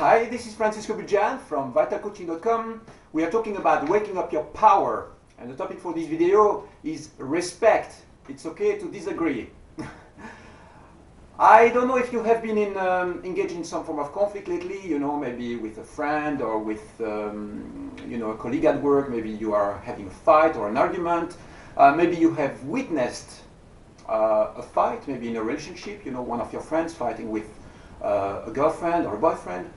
Hi, this is Francisco Bujan from vitalcoaching.com. We are talking about waking up your power. And the topic for this video is respect. It's okay to disagree. I don't know if you have been engaged in some form of conflict lately, maybe with a friend or with a colleague at work. Maybe you are having a fight or an argument. Maybe you have witnessed a fight, maybe in a relationship, one of your friends fighting with a girlfriend or a boyfriend.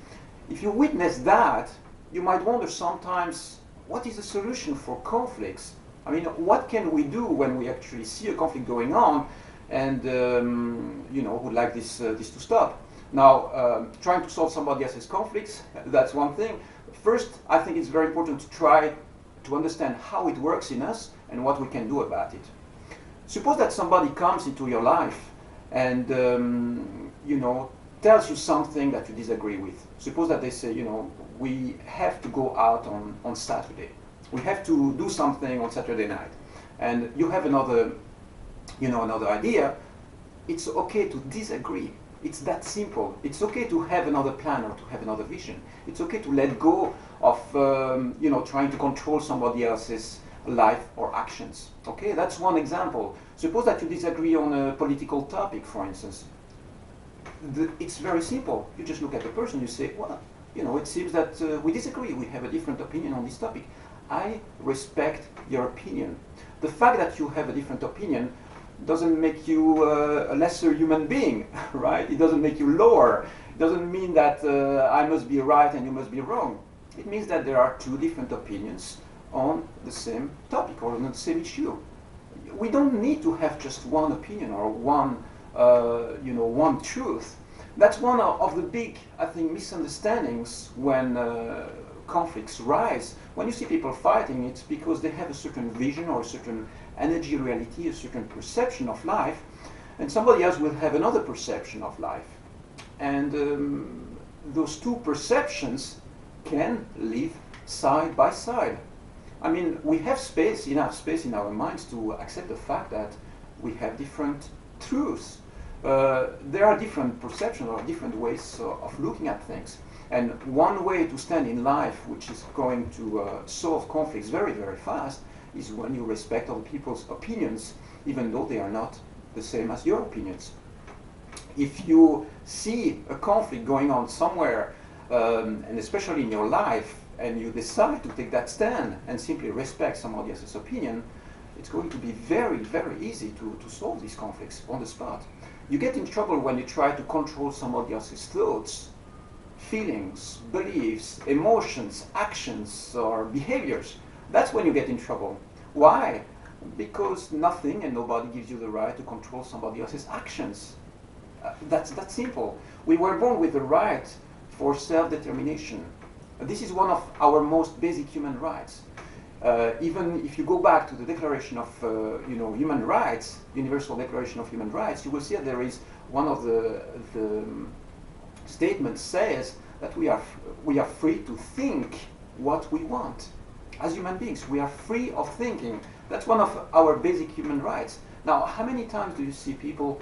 If you witness that, you might wonder sometimes, what is the solution for conflicts? I mean, what can we do when we actually see a conflict going on and would like this to stop? Now, trying to solve somebody else's conflicts, that's one thing. First, I think it's very important to try to understand how it works in us and what we can do about it. Suppose that somebody comes into your life and tells you something that you disagree with. Suppose that they say, we have to go out on Saturday. We have to do something on Saturday night. And you have another idea. It's okay to disagree. It's that simple. It's okay to have another plan or to have another vision. It's okay to let go of, trying to control somebody else's life or actions. Okay, that's one example. Suppose that you disagree on a political topic, for instance. It's very simple. You just look at the person, you say, well, it seems that we disagree, we have a different opinion on this topic. I respect your opinion. The fact that you have a different opinion doesn't make you a lesser human being, right? It doesn't make you lower. It doesn't mean that I must be right and you must be wrong. It means that there are two different opinions on the same topic or on the same issue. We don't need to have just one opinion or one truth. That's one of the big, I think, misunderstandings when conflicts rise. When you see people fighting, it's because they have a certain vision or a certain energy reality, a certain perception of life, and somebody else will have another perception of life. And those two perceptions can live side by side. I mean, we have enough space in our minds to accept the fact that we have different truths. There are different perceptions or different ways of looking at things. And one way to stand in life, which is going to solve conflicts very, very fast, is when you respect other people's opinions, even though they are not the same as your opinions. If you see a conflict going on somewhere, and especially in your life, and you decide to take that stand and simply respect somebody else's opinion, it's going to be very, very easy to solve these conflicts on the spot. You get in trouble when you try to control somebody else's thoughts, feelings, beliefs, emotions, actions, or behaviors. That's when you get in trouble. Why? Because nothing and nobody gives you the right to control somebody else's actions. That's that simple. We were born with the right for self-determination. This is one of our most basic human rights. Even if you go back to the Declaration of Human Rights, Universal Declaration of Human Rights, you will see that there is one of the statements says that we are free to think what we want. As human beings, we are free of thinking. That's one of our basic human rights. Now, how many times do you see people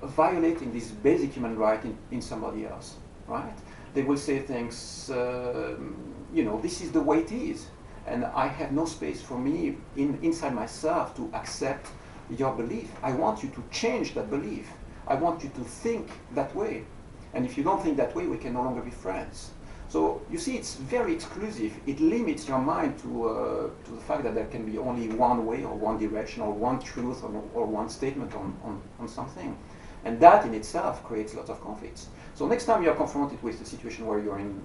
violating this basic human right in somebody else, right? They will say things, this is the way it is. And I have no space for me inside myself to accept your belief. I want you to change that belief. I want you to think that way. And if you don't think that way, we can no longer be friends. So you see, it's very exclusive. It limits your mind to the fact that there can be only one way or one direction or one truth or one statement on something. And that in itself creates lots of conflicts. So next time you're confronted with a situation where you're in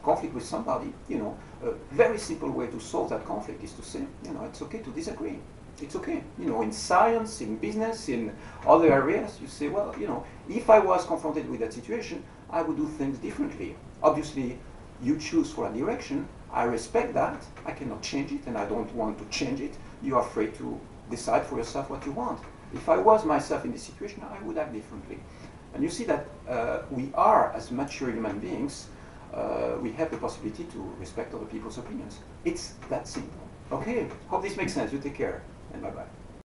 conflict with somebody, a very simple way to solve that conflict is to say, it's okay to disagree. It's okay. In science, in business, in other areas, you say, well, if I was confronted with that situation, I would do things differently. Obviously, you choose for a direction. I respect that. I cannot change it, and I don't want to change it. You are free to decide for yourself what you want. If I was myself in this situation, I would act differently. And you see that we are, as mature human beings, we have the possibility to respect other people's opinions. It's that simple. Okay, hope this makes sense. You take care, and bye-bye.